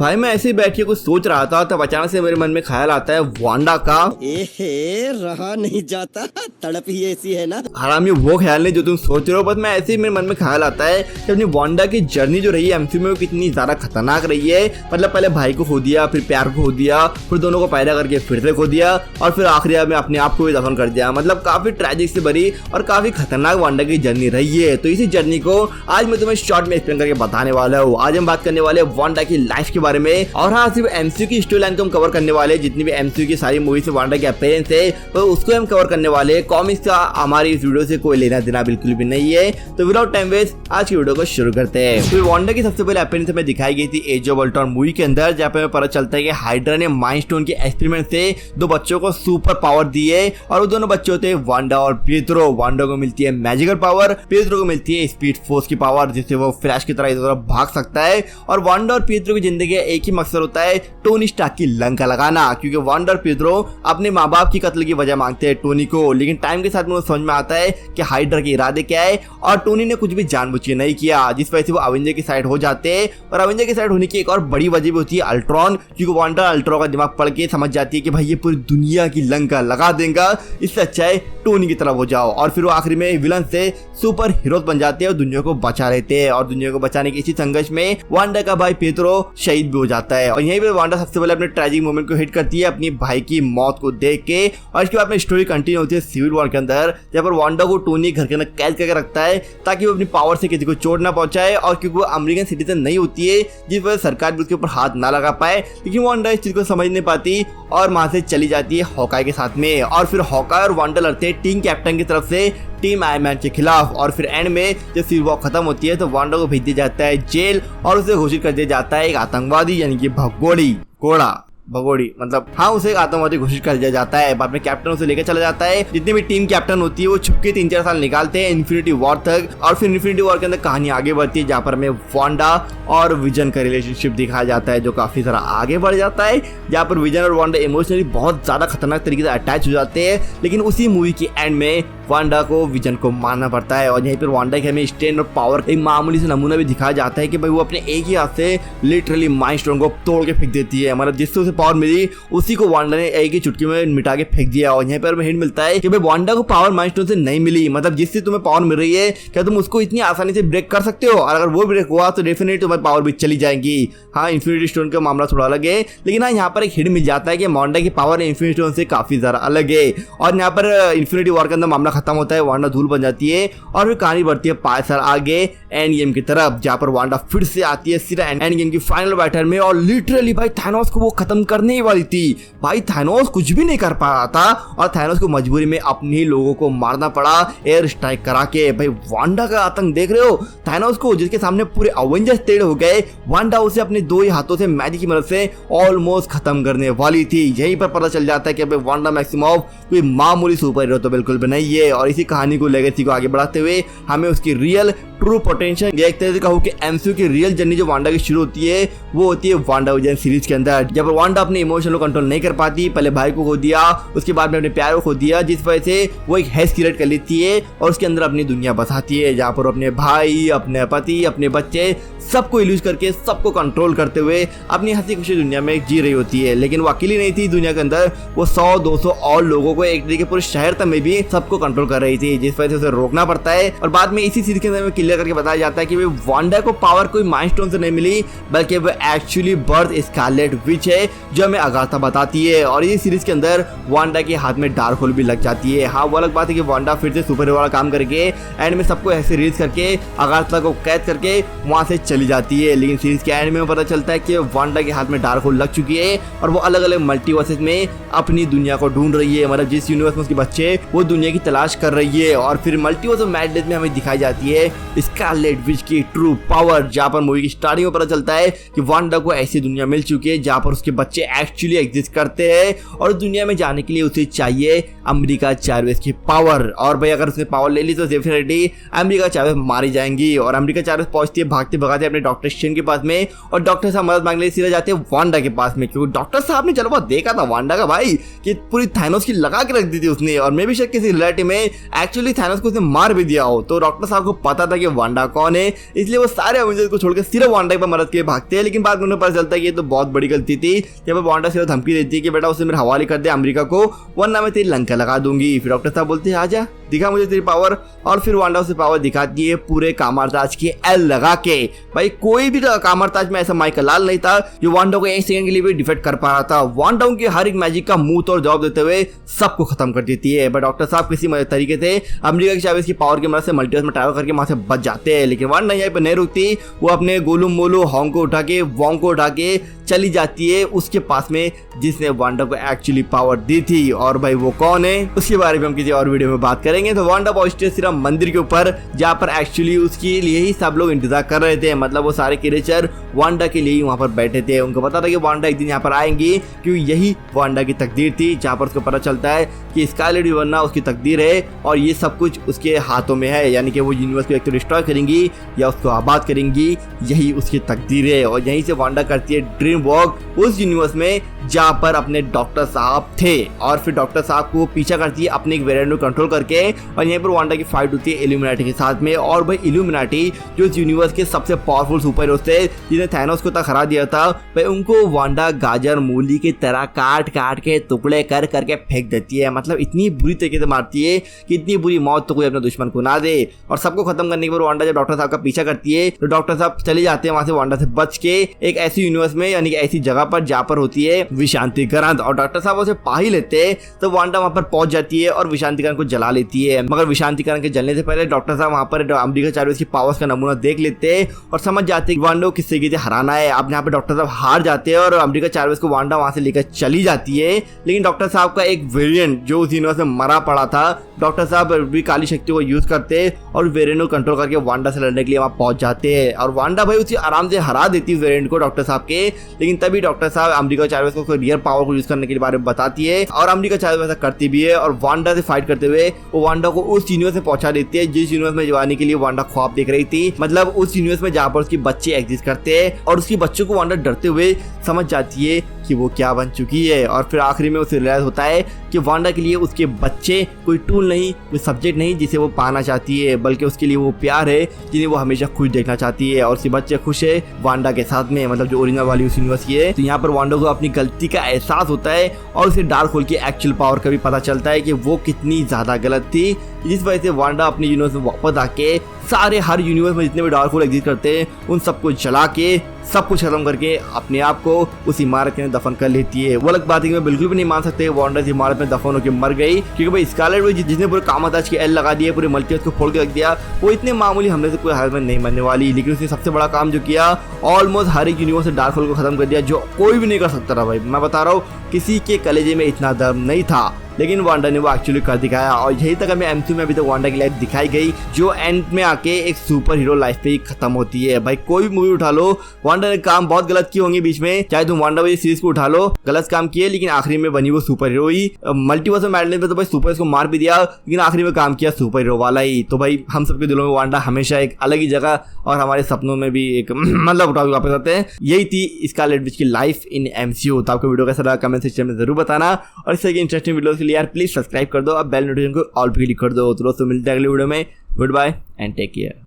भाई मैं ऐसे ही बैठ के कुछ सोच रहा था तब अचानक से मेरे मन में ख्याल आता है वांडा का। रहा नहीं जाता, तड़प ही ऐसी है ना। हरामी वो ख्याल नहीं जो तुम सोच रहे हो, बस मैं ऐसे ही मेरे मन में ख्याल आता है कि अपनी वांडा की जर्नी जो रही है एमसीयू में वो कितनी ज्यादा खतरनाक रही है। मतलब पहले भाई को खो दिया, फिर प्यार को खो दिया, फिर दोनों को पैदा करके फिर से खो दिया और फिर आखिरी में अपने आप को भी दफन कर दिया। मतलब काफी ट्रेजिक से भरी और काफी खतरनाक वांडा की जर्नी रही है। तो इसी जर्नी को आज मैं तुम्हें शॉर्ट में एक्सप्लेन करके बताने वाला हूँ। आज हम बात करने वाले वांडा की लाइफ के बारे में, और हाँ सिर्फ एमसीयू की स्टोरी लाइन को हम कवर करने वाले, जितनी भी एमसीयू की सारी मूवी से वांडा के अपीयरेंस है तो उसको हम कवर करने वाले। कॉमिक्स का हमारी इस वीडियो से कोई लेना देना बिल्कुल भी नहीं है। तो विदाउट टाइम वेस्ट आज की वीडियो को शुरू करते हैं। तो वांडा की सबसे पहले अपीयरेंस हमें दिखाई गई थी एज ऑफ अल्ट्रॉन मूवी के अंदर, जहाँ पे हमें पता चलता है कि हाइड्रा ने माइंड स्टोन के एक्सपेरिमेंट से दो बच्चों को सुपर पावर दी है और वो दोनों बच्चे होते हैं वांडा और पीतरो। वांडा को मिलती है मैजिकल पावर, पीतरो को मिलती है स्पीड फोर्स की पावर, जिससे वो फ्लैश की तरह इधर उधर भाग सकता है। और वांडा और पीतरो की जिंदगी का एक ही मकसद होता है, टोनी स्टार्क की लंका लगाना। क्योंकि वांडा और पीतरो अपने माँ बाप की कत्ल की वजह मांगते हैं टोनी को, लेकिन टाइम के साथ में समझ में आता है कि हाइड्रा के इरादे क्या है और टोनी ने कुछ भी जानबूझ के नहीं किया, जिस वजह से वो अवेंजर की साइड हो जाते हैं। और अवेंजर की साइड होने की एक और बड़ी वजह भी होती है अल्ट्रॉन, क्योंकि वांडा अल्ट्रॉन का दिमाग पढ़ के समझ जाती है कि भाई ये पूरी दुनिया की लंका लगा देगा, इससे अच्छा है टोनी की तरफ हो जाओ। और फिर वो आखिरी में विलन से सुपर हीरोज बन जाते हैं और दुनिया को बचा लेते हैं। और दुनिया को बचाने के इसी संघर्ष में वांडा का भाई पीतरो शहीद भी हो जाता है। और यहीं पे वांडा सबसे पहले अपने ट्रेजिक मोमेंट को हिट करती है अपनी भाई की मौत को देख के। और इसके बाद में स्टोरी कंटिन्यू होती है सिविल वॉर के अंदर, जहाँ पर वांडा को टोनी घर के अंदर कैद करके रखता है ताकि वो अपनी पावर से किसी को चोट ना पहुंचाए। और क्योंकि वो अमेरिकन सिटीजन नहीं होती है जिस वजह से सरकार भी उसके ऊपर हाथ ना लगा पाए, लेकिन वांडा इस चीज को समझ नहीं पाती और वहां से चली जाती है हॉकाई के साथ में। और फिर हॉकाई और वांडा लड़ते हैं टीम कैप्टन की तरफ से टीम आयरन मैन के खिलाफ। और फिर एंड में जब सिविल वॉर खत्म होती है तो वांडा को भेज दिया जाता है जेल और उसे घोषित कर दिया जाता है एक आतंकवादी, यानी कि भगोड़ी मतलब हाँ उसे आतंकवादी घोषित कर दिया जाता है। बाद में कैप्टन उसे लेकर चला जाता है। जितनी भी टीम कैप्टन होती है वो छुपके 3-4 साल निकालते हैं इन्फिनिटी वॉर तक। और फिर इन्फिनिटी वॉर के अंदर कहानी आगे बढ़ती है, जहाँ पर हमें वांडा और विजन का रिलेशनशिप दिखाया जाता है जो काफी सारा आगे बढ़ जाता है, जहाँ पर विजन और वांडा इमोशनली बहुत ज्यादा खतरनाक तरीके से अटैच हो जाते हैं। लेकिन उसी मूवी के एंड में वांडा को विजन को मारना पड़ता है। और यहीं पर वांडा के हमें स्ट्रेंथ और पावर एक मामूली से नमूना भी दिखाया जाता है कि भाई वो अपने एक ही हाथ से लिटरली माइंड स्टोन को तोड़ के फेंक देती है। मतलब जिससे उसे पावर मिली उसी को वांडा ने एक ही चुटकी में मिटा के फेंक दिया। और यहाँ पर हमें हिंट मिलता है कि भाई वांडा को पावर माइंड स्टोन से नहीं मिली, मतलब जिससे तुम्हें पावर मिल रही है क्या तुम उसको इतनी आसानी से ब्रेक कर सकते हो? और अगर वो ब्रेक हुआ तो डेफिनेटली तुम्हारी पावर भी चली जाएगी। हाँ इन्फिनिटी स्टोन का मामला थोड़ा अलग है, लेकिन हाँ यहाँ पर एक हिंट मिल जाता है कि वांडा की पावर इन्फिनिटी स्टोन से काफी ज्यादा अलग है। और यहाँ पर इन्फिनिटी वॉर के अंदर मामला खत्म होता है, वांडा धूल बन जाती है और फिर कहानी बढ़ती है 5 साल आगे एंड गेम की तरफ, जहाँ पर वांडा फिर से आती है सीधा एंड गेम की फाइनल बैटल में। और लिटरली भाई थानोस को वो खत्म करने ही वाली थी। भाई थानोस कुछ भी नहीं कर पा रहा था और थानोस को मजबूरी में अपने ही लोगों को मारना पड़ा एयर स्ट्राइक करा के। भाई वांडा का आतंक देख रहे हो, थानोस को जिसके सामने पूरे अवेंजर्स टेढ़े हो गए, वांडा उसे अपने 2 ही हाथों से मैजिक की मदद से ऑलमोस्ट खत्म करने वाली थी। यहीं पर पता चल जाता है कि भाई वांडा मैक्सिमोव कोई मामूली सुपर हीरो तो बिल्कुल भी नहीं है। और इसी कहानी को लेगेसी को आगे बढ़ाते हुए हमें उसकी रियल ट्रू पोटेंशियल एक तरह से कहूँ कि एमसीयू की रियल जर्नी जो वांडा की शुरू होती है वो होती है वांडा विजन सीरीज के अंदर, जब वांडा अपने इमोशन को कंट्रोल नहीं कर पाती। पहले भाई को खो दिया, उसके बाद में अपने प्यार को खो दिया, जिस वजह से वो एक हैश क्रिएट कर लेती है और उसके अंदर अपनी दुनिया बसाती है, जहाँ पर अपने भाई, अपने पति, अपने बच्चे सबको यूज करके सबको कंट्रोल करते हुए अपनी हंसी खुशी दुनिया में जी रही होती है। लेकिन वो अकेली नहीं थी दुनिया के अंदर, वो 100-200 और लोगों को एक तरीके पूरे शहर तक में भी सबको कंट्रोल कर रही थी, जिस वजह से उसे रोकना पड़ता है। और बाद में इसी सीरीज के अंदर क्लियर करके बताया जाता है कि वांडा को पावर कोई माइंड स्टोन से नहीं मिली, बल्कि वो एक्चुअली बर्थ स्कारलेट विच है जो हमें अगाथा बताती है। और इस सीरीज के अंदर वांडा के हाथ में डार्क होल भी लग जाती है। हाँ वो अलग बात है कि वांडा फिर से सुपर हीरो वाला काम करके एंड में सबको ऐसे रिलीज करके अगाथा को कैद करके वहां से चली जाती है। लेकिन सीरीज के एंड में पता चलता है कि वांडा के हाथ में डार्क होल लग चुकी है और वो अलग अलग मल्टीवर्सेस में अपनी दुनिया को ढूंढ रही है। मतलब जिस यूनिवर्स में उसके बच्चे वो दुनिया की तलाश कर रही है। और फिर मल्टीवर्स ऑफ मैडनेस में हमें दिखाई जाती है स्कारलेट विच की ट्रू पावर, जहाँ पर मूवी की स्टार्टिंग में पता चलता है कि वांडा को ऐसी दुनिया मिल चुकी है जहाँ पर उसके बच्चे एक्चुअली एग्जिस्ट करते हैं और दुनिया में जाने के लिए उसे चाहिए अमेरिका चार्वेस की पावर। और भाई अगर उसने पावर ले ली तो डेफिनेटली अमेरिका चार्वेस मारी जाएंगी। और अमेरिका चार्वेस पहुंचती है भागते भगाते अपने डॉक्टर स्ट्रेंज के पास में और डॉक्टर साहब मदद मांगने सीधे जाते हैं वांडा के पास में, क्योंकि डॉक्टर साहब ने चलो बहुत देखा था वांडा का भाई कि पूरी थानोस की लगा के रख दी थी उसने। और मे भी शायद किसी रिलेटिव में एक्चुअली थानोस को उसने मार भी दिया हो, तो डॉक्टर साहब को पता था कि वांडा कौन है, इसलिए वो सारे एवेंजर्स को छोड़कर सिर्फ वांडा की मदद के लिए भागते हैं। लेकिन बाद में उन्हें पता चलता है कि ये तो बहुत बड़ी गलती थी। जब वांडा सिर्फ धमकी देती है कि बेटा उसे मेरे हवाले कर दे अमेरिका को, वरना मैं तेरी लंका लगा दूंगी। फिर डॉक्टर साहब बोलते हैं आजा दिखा मुझे तेरी पावर, और फिर वांडा उसे पावर दिखाती है पूरे कामरताज की एल लगा के। भाई कोई भी कामरताज में ऐसा माइकल लाल नहीं था जो वांडा को एक सेकंड के लिए भी डिफेक्ट कर पा रहा था। वांडा उनके हर एक मैजिक का मुंह तोड़ जवाब देते हुए सबको खत्म कर देती है। बट डॉक्टर साहब किसी तरीके से अमेरिका की चाबी की पावर की मदद से मल्टीवर्स में ट्रैवल करके वहां से बच जाते हैं। लेकिन वांडा यहाँ पे नहीं रुकती, वो अपने गोलू मोलू हॉन्ग को उठा के वॉन्ग को उठा के चली जाती है उसके पास में जिसने वांडा को एक्चुअली पावर दी थी। और भाई वो कौन है उसके बारे में हम किसी और वीडियो में बात करेंगे। तो वांडा पहुंचती है सिर्फ मंदिर के ऊपर, जहाँ पर एक्चुअली उसके लिए ही सब लोग इंतजार कर रहे थे। मतलब वो सारे क्रिएचर वांडा के लिए ही वहां पर बैठे थे। उनको पता था कि वांडा एक दिन यहाँ पर आएंगी, क्योंकि यही वांडा की तकदीर थी। जहाँ पर उसको पता चलता है कि स्कारलेट विवर्ना उसकी तकदीर है और ये सब कुछ उसके हाथों में है, यानी कि वो यूनिवर्स को एक तो डिस्ट्रॉय करेंगी या उसको आबाद करेंगी, यही उसकी तकदीर है। और यहीं से वांडा करती है ड्रीम वॉक उस यूनिवर्स में जहाँ पर अपने डॉक्टर साहब थे। और फिर डॉक्टर साहब को पीछा करती है अपने एक वेरिएंट को कंट्रोल करके, और यहीं पर वांडा की फाइट होती है इल्यूमिनाटी के साथ में। और भाई इल्यूमिनाटी जो इस यूनिवर्स के सबसे पावरफुल सुपर हीरोज थे जिन्हें थैनोस को तक हरा दिया था, भाई उनको वांडा गाजर मूली की तरह काट काट के टुकड़े कर करके फेंक देती है। मतलब इतनी बुरी तरीके से मारती है कि इतनी बुरी मौत तो कोई अपने दुश्मन को ना दे। और सबको खत्म करने के बाद वांडा जब डॉक्टर साहब का पीछा करती है तो डॉक्टर साहब चले जाते हैं वहां से वांडा से बच के एक ऐसी यूनिवर्स में, यानी कि ऐसी जगह पर जहाँ पर होती है विशांति ग्रंथ। और डॉक्टर साहब उसे पा ही लेते हैं तो वांडा वहां पर पहुंच जाती है और विशांति ग्रंथ को जला लेती है। मगर विशांति ग्रंथ के जलने से पहले डॉक्टर साहब वहां पर अमेरिका चार्वेज की पावर्स का नमूना देख लेते हैं और समझ जाते हैं कि वांडा को किस तरीके से हराना है। अब यहाँ पे डॉक्टर साहब हार जाते हैं और अमेरिका चार्वेज को वांडा वहां से लेकर चली जाती है। लेकिन डॉक्टर साहब का एक वेरिएंट जो उस यूनिवर्स में मरा पड़ा था, डॉक्टर साहब भी काली शक्ति को यूज करते और वेरिएंट को कंट्रोल करके वांडा से लड़ने के लिए वहां पहुंच जाते हैं। और वांडा भाई उसे आराम से हरा देती है वेरिएंट को डॉक्टर साहब के। लेकिन तभी डॉक्टर साहब अमेरिका चार्वेज को रियल पावर को यूज करने के बारे में बताती है और अमेरिका चार्वेज ऐसा करती भी है। और वांडा से फाइट करते हुए वो वांडा को उस यूनिवर्स में पहुंचा देती है जिस यूनिवर्स में जवानी के लिए वांडा ख्वाब देख रही थी। मतलब उस यूनिवर्स में जहाँ पर उसके बच्चे एग्जिस्ट करते हैं और उसके बच्चों को वांडा डरते हुए समझ जाती है कि वो क्या बन चुकी है। और फिर आखिरी में उसे रियलाइज होता है कि वांडा के लिए उसके बच्चे कोई टूल नहीं, कोई सब्जेक्ट नहीं जिसे वो पाना चाहती है, बल्कि उसके लिए वो प्यार है जिन्हें वो हमेशा खुश देखना चाहती है। और उसके बच्चे खुश है वांडा के साथ में, मतलब जो ओरिजिनल वाली उस यूनिवर्स की है। तो यहाँ पर वांडा को अपनी गलती का एहसास होता है और उसे डार्क होल की एक्चुअल पावर का भी पता चलता है कि वो कितनी ज्यादा गलत थी, जिस वजह से वांडा अपने यूनिवर्स में वापस आके सारे हर यूनिवर्स में जितने भी डार्क होल एग्जिस्ट करते हैं उन सबको जला के सब कुछ खत्म करके अपने आप को उस इमारत में दफन कर लेती है। वो अलग बात है कि मैं बिल्कुल भी नहीं मान सकते वांडा इस इमारत में दफन होकर मर गई, क्योंकि भाई स्कारलेट विच जिसने पूरे कामताज की एल लगा दी है, पूरे मल्टीवर्स को फोड़ के रख दिया, वो इतने मामूली हमले से कोई हालत में नहीं मरने वाली। लेकिन उसने सबसे बड़ा काम जो किया, ऑलमोस्ट हर एक यूनिवर्स से डार्क होल को खत्म कर दिया, जो कोई भी नहीं कर सकता था। भाई मैं बता रहा हूँ किसी के कलेजे में इतना दर्द नहीं था, लेकिन वांडा ने वो एक्चुअली कर दिखाया। और यही तक हमें एमसीयू में अभी तक वांडा की लाइफ दिखाई गई, जो एंड में आके एक सुपर हीरो लाइफ पे ही खत्म होती है। भाई कोई भी मूवी उठा लो, वांडा ने काम बहुत गलत किए होंगे बीच में, चाहे तुम वांडा वाली सीरीज को उठा लो, गलत काम किए, लेकिन आखिरी में बनी वो सुपर हीरो ही। मल्टीवर्स में मैडनेस में तो भाई सुपर को मार भी दिया, लेकिन आखिरी में काम किया सुपर हीरो वाला ही। तो भाई हम सबके दिलों में वांडा हमेशा एक अलग ही जगह और हमारे सपनों में भी एक मतलब टॉपिक वापस आते हैं। यही थी स्कारलेट विच की लाइफ इन एमसीयू। तो आपको वीडियो कैसा लगा कमेंट सेक्शन में जरूर बताना, और इस तरह की इंटरेस्टिंग वीडियो के लिए यार प्लीज सब्सक्राइब कर दो, अब बेल नोटिफिकेशन को ऑल पे क्लिक कर दो। तो दोस्तों मिलते हैं अगले वीडियो में, good bye and take care.